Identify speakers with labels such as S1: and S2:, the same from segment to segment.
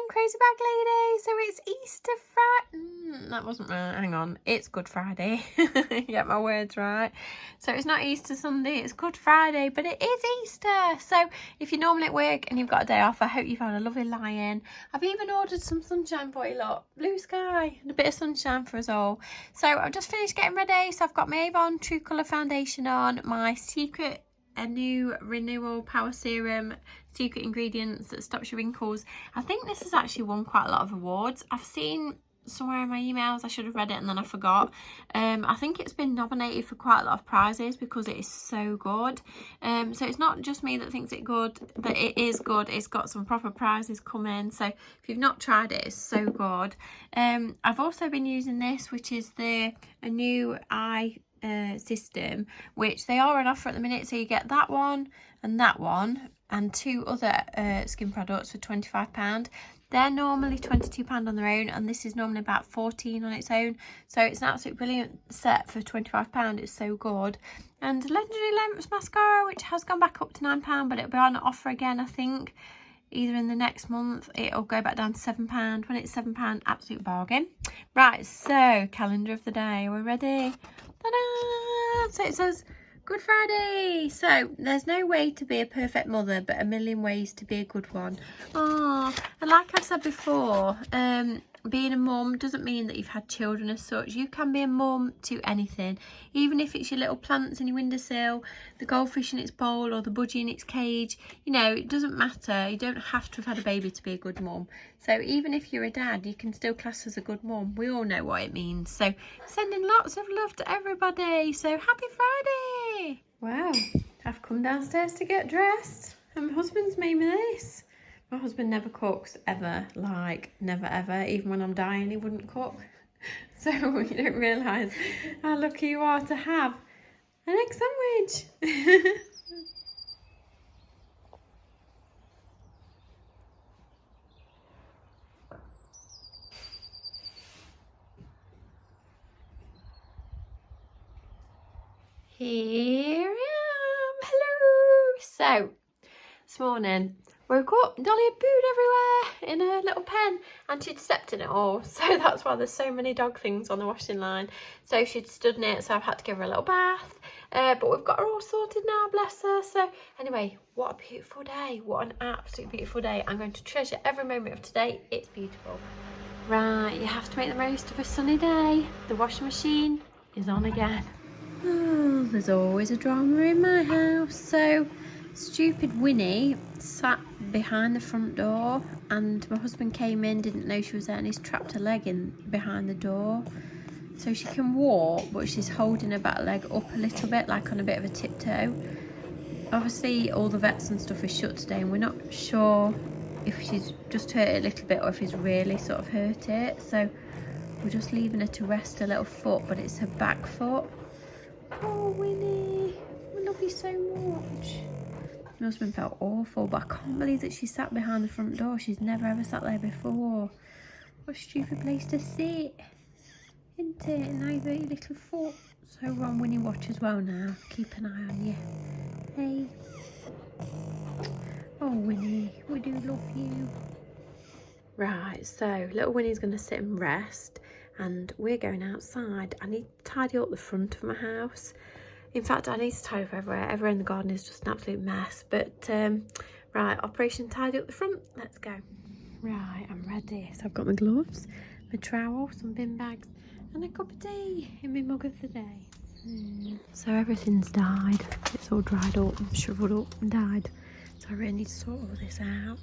S1: Crazy Bag Lady. So it's Easter Friday. That wasn't right. Hang on. It's Good Friday. Get my words right. So it's not Easter Sunday. It's Good Friday, but it is Easter. So if you're normally at work and you've got a day off, I hope you've had a lovely lie-in. I've even ordered some sunshine for you lot. Blue sky and a bit of sunshine for us all. So I've just finished getting ready. So I've got my Avon True Colour foundation on, my secret a new renewal power serum, secret ingredients that stops your wrinkles. I think this has actually won quite a lot of awards. I've seen somewhere in my emails, I should have read it and then I forgot. I think it's been nominated for quite a lot of prizes because it is so good. So it's not just me that thinks it good, that it is good. It's got some proper prizes coming. So if you've not tried it, it's so good. I've also been using this, which is a new eye system, which they are on offer at the minute, so you get that one and two other skin products for £25. They're normally £22 on their own, and this is normally about £14 on its own, so it's an absolute brilliant set for £25. It's so good. And Legendary Lemmons mascara, which has gone back up to £9, but it'll be on offer again, I think either in the next month. It'll go back down to £7. When it's £7, absolute bargain. Right, so calendar of the day, are we ready? Ta-da! So it says Good Friday. So there's no way to be a perfect mother, but a million ways to be a good one. Oh, and like I've said before, being a mum doesn't mean that you've had children as such. You can be a mum to anything, even if it's your little plants in your windowsill, the goldfish in its bowl, or the budgie in its cage. You know, it doesn't matter. You don't have to have had a baby to be a good mum. So even if you're a dad, you can still class as a good mum. We all know what it means. So sending lots of love to everybody. So happy Friday. Wow, I've come downstairs to get dressed and my husband's made me this. My husband never cooks, ever, like, never ever. Even when I'm dying, he wouldn't cook. So you don't realise how lucky you are to have an egg sandwich. Here I am. Hello. So, this morning, woke up, Dolly had pooed everywhere in her little pen and she'd stepped in it all. So that's why there's so many dog things on the washing line. So she'd stood in it, so I've had to give her a little bath. But we've got her all sorted now, bless her. So anyway, what a beautiful day. What an absolute beautiful day. I'm going to treasure every moment of today. It's beautiful. Right, you have to make the most of a sunny day. The washing machine is on again. Oh, there's always a drama in my house. So stupid Winnie sat behind the front door and my husband came in, didn't know she was there, and he's trapped her leg in behind the door. So she can walk, but she's holding her back leg up a little bit, like on a bit of a tiptoe. Obviously all the vets and stuff is shut today and we're not sure if she's just hurt it a little bit or if he's really sort of hurt it. So we're just leaving her to rest her little foot, but it's her back foot. Oh, Winnie, we love you so much. My husband felt awful, but I can't believe that she sat behind the front door. She's never ever sat there before. What a stupid place to sit, isn't it? Now you've hurt your little foot. So we're on Winnie watch as well now. Keep an eye on you. Hey. Oh, Winnie, we do love you. Right, so little Winnie's going to sit and rest and we're going outside. I need to tidy up the front of my house. In fact, I need to tidy up everywhere. Everywhere in the garden is just an absolute mess. But, right, operation tidy up the front. Let's go. Right, I'm ready. So I've got my gloves, my trowel, some bin bags, and a cup of tea in my mug of the day. So everything's died. It's all dried up and shriveled up and died. So I really need to sort all this out.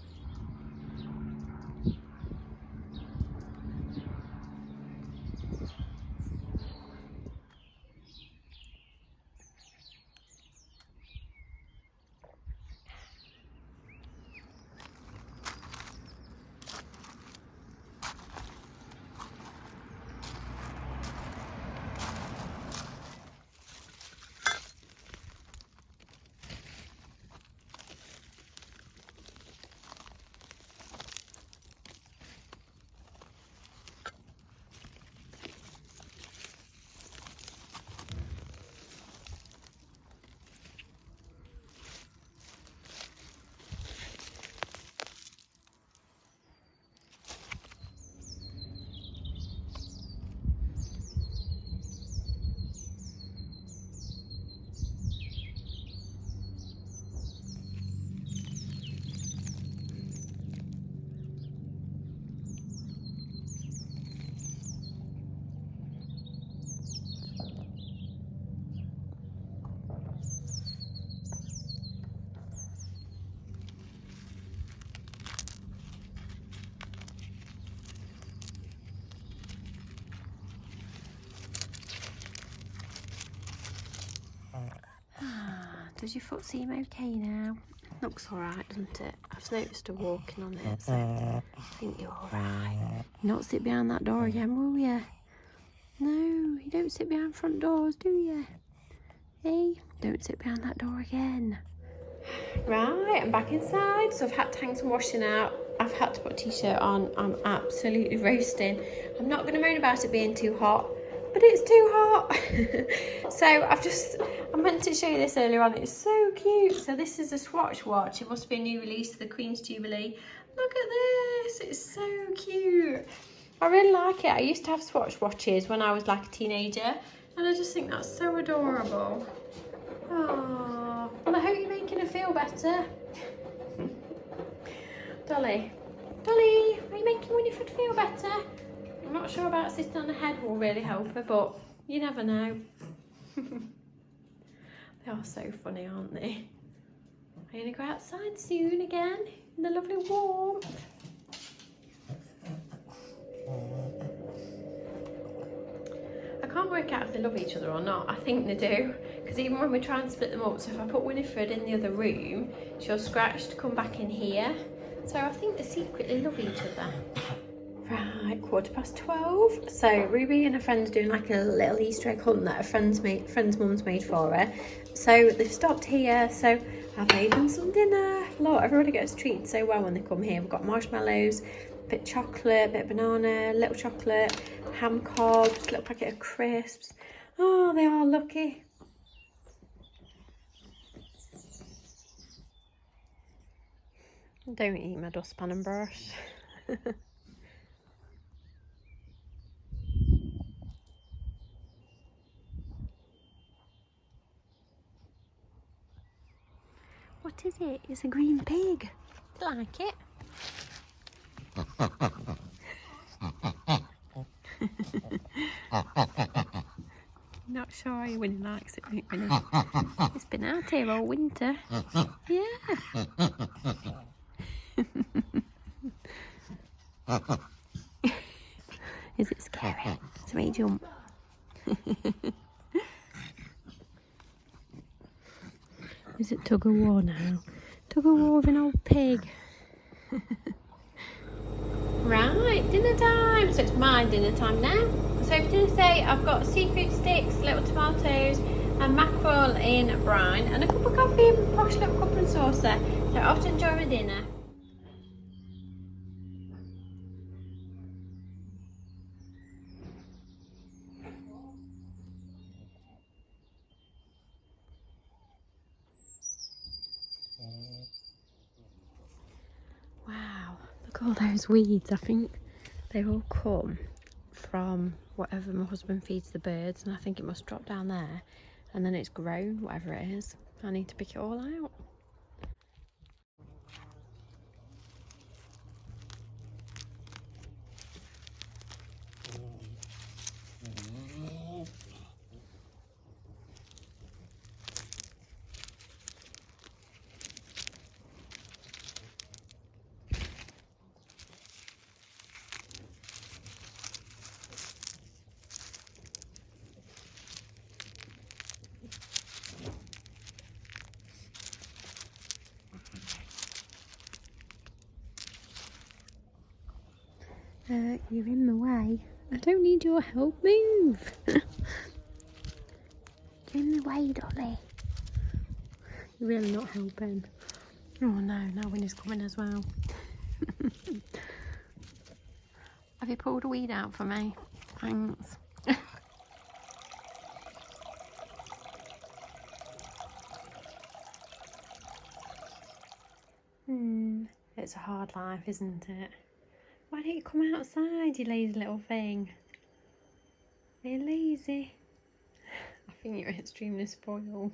S1: Does your foot seem okay now? Looks alright, doesn't it? I've noticed her walking on it, so I think you're alright. Not sit behind that door again, will you? No, you don't sit behind front doors, do you? Hey, don't sit behind that door again. Right, I'm back inside, so I've had to hang some washing out. I've had to put a t-shirt on. I'm absolutely roasting. I'm not going to moan about it being too hot, but it's too hot. So I meant to show you this earlier on. It's so cute. So this is a Swatch watch. It must be a new release for the Queen's Jubilee. Look at this. It's so cute. I really like it. I used to have Swatch watches when I was like a teenager, and I just think that's so adorable. Oh, well, I hope you're making her feel better. Dolly, are you making Winifred feel better? I'm not sure about sitting on her head will really help her, but you never know. They are so funny, aren't they? I'm going to go outside soon again in the lovely warmth. I can't work out if they love each other or not. I think they do, because even when we try and split them up, so if I put Winifred in the other room, she'll scratch to come back in here. So I think they secretly love each other. Right, 12:15. So Ruby and her friend's doing like a little Easter egg hunt that a friend's mum's made for her. So they've stopped here, so I've made them some dinner. Look, everybody gets treated so well when they come here. We've got marshmallows, a bit of chocolate, a bit of banana, little chocolate, ham cobs, a little packet of crisps. Oh, they are lucky. Don't eat my dustpan and brush. What is it? It's a green pig. Do you like it? Not sure when he likes it, when it's been out here all winter. Yeah. Is it scary? It's made you jump. Is it tug of war now? Tug of war with an old pig. Right, dinner time. So it's my dinner time now. So for dinner today, I've got seafood sticks, little tomatoes, and mackerel in brine, and a cup of coffee and posh little cup and saucer. So I often enjoy my dinner. Wow, look at all those weeds. I think they all come from whatever my husband feeds the birds, and I think it must drop down there and then it's grown, whatever it is. I need to pick it all out. You're in the way. I don't need your help. Move. You're in the way, Dolly. You're really not helping. Oh no, now Winnie's coming as well. Have you pulled a weed out for me? Thanks. It's a hard life, isn't it? Why don't you come outside, you lazy little thing? You're lazy. I think you're extremely spoiled.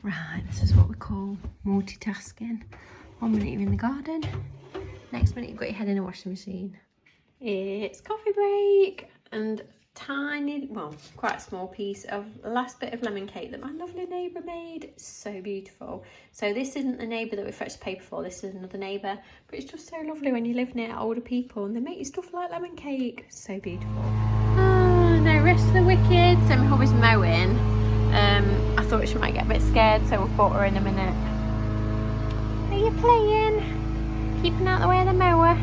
S1: Right, this is what we call multitasking. 1 minute you're in the garden, next minute you've got your head in a washing machine. It's coffee break, and tiny, well, quite a small piece of last bit of lemon cake that my lovely neighbour made. It's so beautiful. So this isn't the neighbour that we fetched the paper for, this is another neighbour, but it's just so lovely when you live near older people and they make you stuff like lemon cake. So beautiful. Oh, no, rest of the wicked. So my hubby's mowing. I thought she might get a bit scared, so we'll put her in a minute. Are you playing? Keeping out the way of the mower?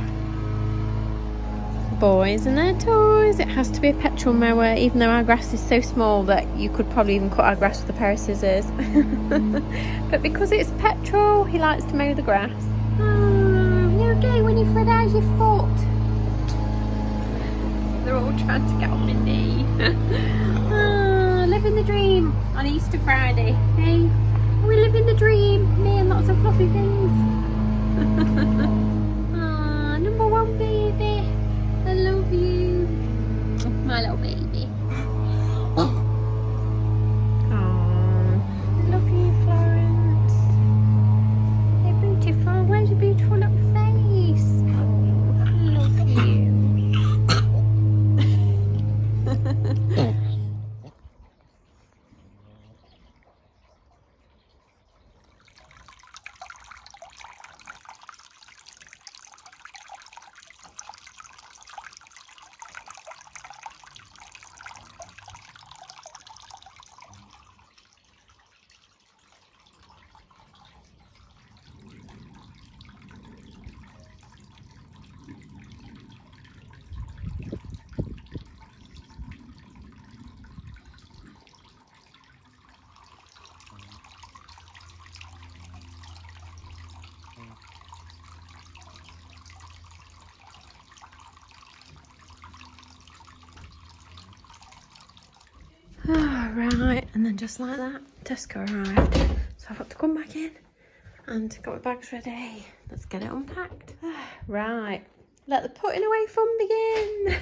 S1: Boys and their toys. It has to be a petrol mower, even though our grass is so small that you could probably even cut our grass with a pair of scissors. But because it's petrol, he likes to mow the grass. Oh, you okay, Winifred? How's your foot? They're all trying to get on my knee. Oh, living the dream on Easter Friday. Hey, we living the dream. Me and lots of fluffy things. Oh, number one baby. I love you, my little baby. Oh, love you, Florence. You're beautiful. Where's your beautiful little face? Oh, I love you. Right, and then just like that, Tesco arrived. So I've got to come back in and got my bags ready. Let's get it unpacked. Right, let the putting away fun begin.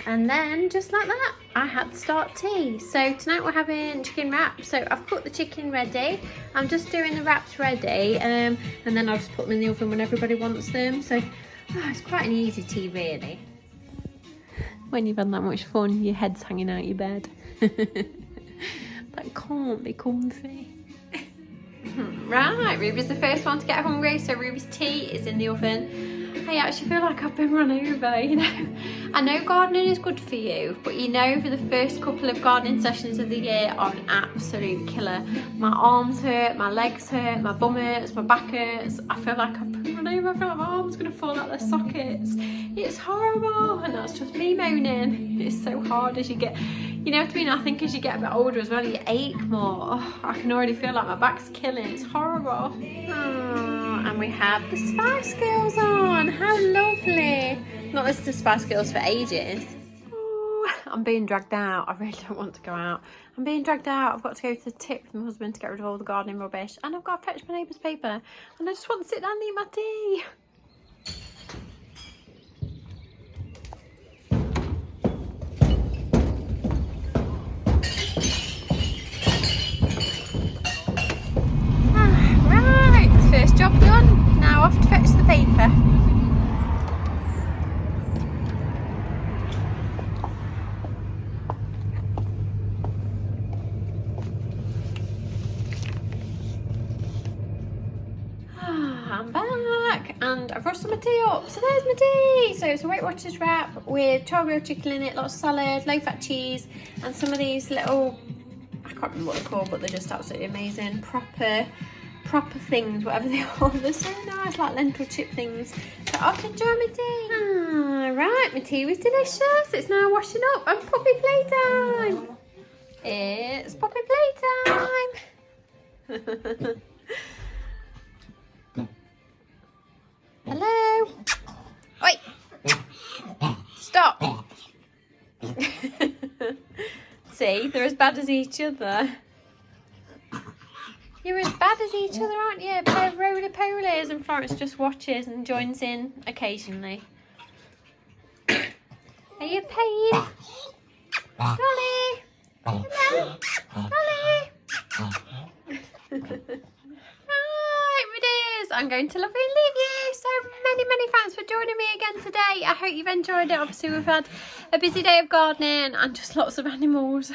S1: And then just like that, I had to start tea. So tonight we're having chicken wraps. So I've put the chicken ready. I'm just doing the wraps ready, and then I'll just put them in the oven when everybody wants them. So it's quite an easy tea really. When you've had that much fun, your head's hanging out your bed. That can't be comfy. Right, Ruby's the first one to get hungry, so Ruby's tea is in the oven. I actually feel like I've been run over, you know. I know gardening is good for you, but you know, for the first couple of gardening sessions of the year are an absolute killer. My arms hurt, my legs hurt, my bum hurts, my back hurts. I feel like I've been run over. I feel like my arm's going to fall out their sockets. It's horrible, and that's just me moaning. It's so hard as you get, you know what I mean? I think as you get a bit older as well, you ache more. Oh, I can already feel like my back's killing. It's horrible. Oh, and we have the Spice Girls on. How lovely. Not listened to Spice Girls for ages. Oh, I'm being dragged out. I really don't want to go out. I'm being dragged out. I've got to go to the tip with my husband to get rid of all the gardening rubbish. And I've got to fetch my neighbour's paper. And I just want to sit down and eat my tea. First job done, now off to fetch the paper. I'm back and I've rustled my tea up, so there's my tea. So it's a Weight Watchers wrap with char-grilled chicken in it, lots of salad, low-fat cheese, and some of these little, I can't remember what they're called, but they're just absolutely amazing, proper things, whatever they are. They're so nice, like lentil chip things. So off to enjoy my tea. Right, my tea was delicious. It's now washing up and puppy playtime. It's puppy playtime. Hello. Oi. Stop. See, they're as bad as each other. You're as bad as each other, aren't you? A pair of roly-polies, and Florence just watches and joins in occasionally. Are you paying? Dolly! Hello? Dolly! Right, my dears, is, I'm going to love you and leave you. So many thanks for joining me again today. I hope you've enjoyed it. Obviously we've had a busy day of gardening and just lots of animals.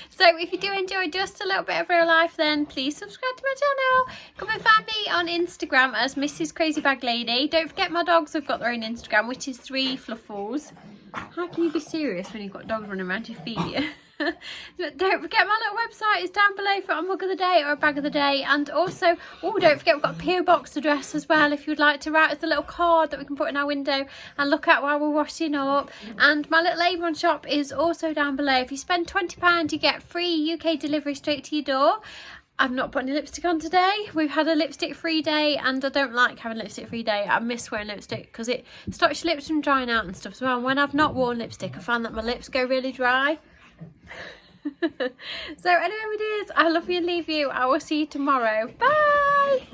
S1: So if you do enjoy just a little bit of real life, then please subscribe to my channel. Come and find me on Instagram as mrscrazybaglady. Don't forget my dogs have got their own Instagram, which is 3 Fluffles. How can you be serious when you've got dogs running around your feet? But don't forget my little website is down below for a mug of the day or a bag of the day. And also, oh, don't forget we've got a PO box address as well if you'd like to write us a little card that we can put in our window and look at while we're washing up. And my little Avon shop is also down below. If you spend £20 you get free UK delivery straight to your door. I've not put any lipstick on today. We've had a lipstick free day and I don't like having a lipstick free day. I miss wearing lipstick because it stops your lips from drying out and stuff as well. And when I've not worn lipstick I find that my lips go really dry. So anyway, it is. I love you and leave you. I will see you tomorrow. Bye.